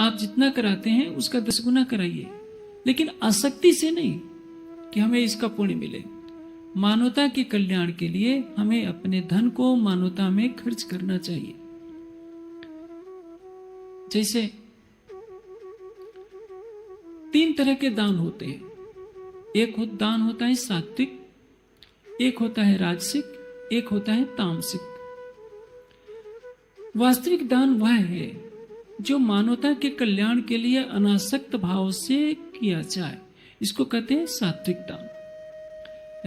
आप जितना कराते हैं उसका 10 गुना कराइए, लेकिन आसक्ति से नहीं कि हमें इसका पुण्य मिले। मानवता के कल्याण के लिए हमें अपने धन को मानवता में खर्च करना चाहिए। जैसे 3 तरह के दान होते हैं। एक दान होता है सात्विक, एक होता है राजसिक, एक होता है तामसिक। वास्तविक दान वह है जो मानवता के कल्याण के लिए अनासक्त भाव से किया जाए, इसको कहते हैं सात्विक दान।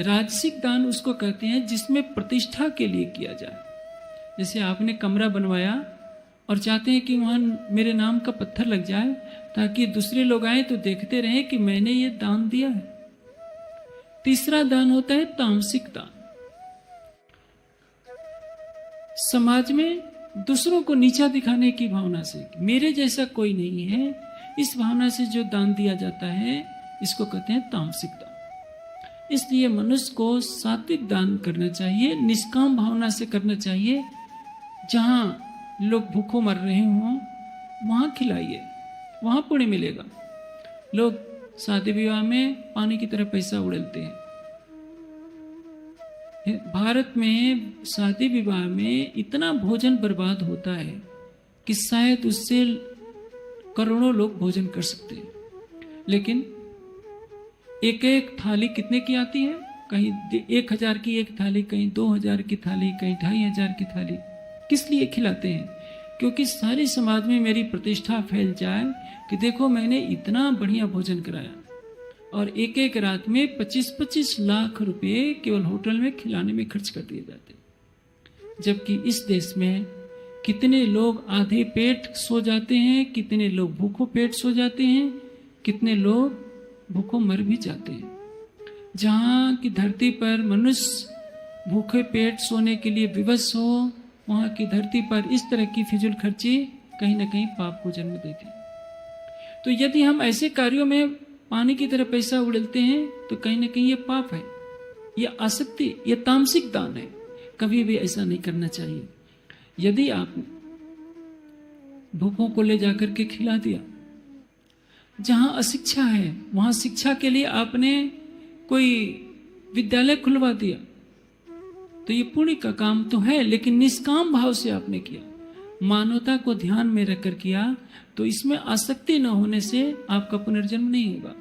राजसिक दान उसको कहते हैं जिसमें प्रतिष्ठा के लिए किया जाए। जैसे आपने कमरा बनवाया और चाहते हैं कि वहां मेरे नाम का पत्थर लग जाए ताकि दूसरे लोग आए तो देखते रहें कि मैंने ये दान दिया है। तीसरा दान होता है तामसिक दान। समाज में दूसरों को नीचा दिखाने की भावना से, मेरे जैसा कोई नहीं है, इस भावना से जो दान दिया जाता है इसको कहते हैं तामसिक दान। इसलिए मनुष्य को सात्विक दान करना चाहिए, निष्काम भावना से करना चाहिए। जहां लोग भूखों मर रहे हों वहां खिलाइए, वहां पुण्य मिलेगा। लोग शादी विवाह में पानी की तरह पैसा उड़ेलते हैं। भारत में शादी विवाह में इतना भोजन बर्बाद होता है कि शायद उससे करोड़ों लोग भोजन कर सकते हैं, लेकिन एक एक थाली कितने की आती है? कहीं 1000 की एक थाली, कहीं 2000 की थाली, कहीं 2500 की थाली। किस लिए खिलाते हैं? क्योंकि सारे समाज में मेरी प्रतिष्ठा फैल जाए कि देखो मैंने इतना बढ़िया भोजन कराया। और एक एक रात में 25-25 लाख रुपए केवल होटल में खिलाने में खर्च कर दिए जाते, जबकि इस देश में कितने लोग आधे पेट सो जाते हैं, कितने लोग भूखों पेट सो जाते हैं, कितने लोग भूखों मर भी जाते हैं। जहाँ की धरती पर मनुष्य भूखे पेट सोने के लिए विवश हो, वहाँ की धरती पर इस तरह की फिजूल खर्ची कहीं ना कहीं पाप को जन्म देती। तो यदि हम ऐसे कार्यों में पानी की तरह पैसा उड़ेलते हैं तो कहीं ना कहीं ये पाप है, ये आसक्ति, ये तामसिक दान है। कभी भी ऐसा नहीं करना चाहिए। यदि आप भूखों को ले जाकर के खिला दिया, जहां अशिक्षा है वहां शिक्षा के लिए आपने कोई विद्यालय खुलवा दिया, तो ये पुण्य का काम तो है, लेकिन निष्काम भाव से आपने किया, मानवता को ध्यान में रखकर किया, तो इसमें आसक्ति न होने से आपका पुनर्जन्म नहीं होगा।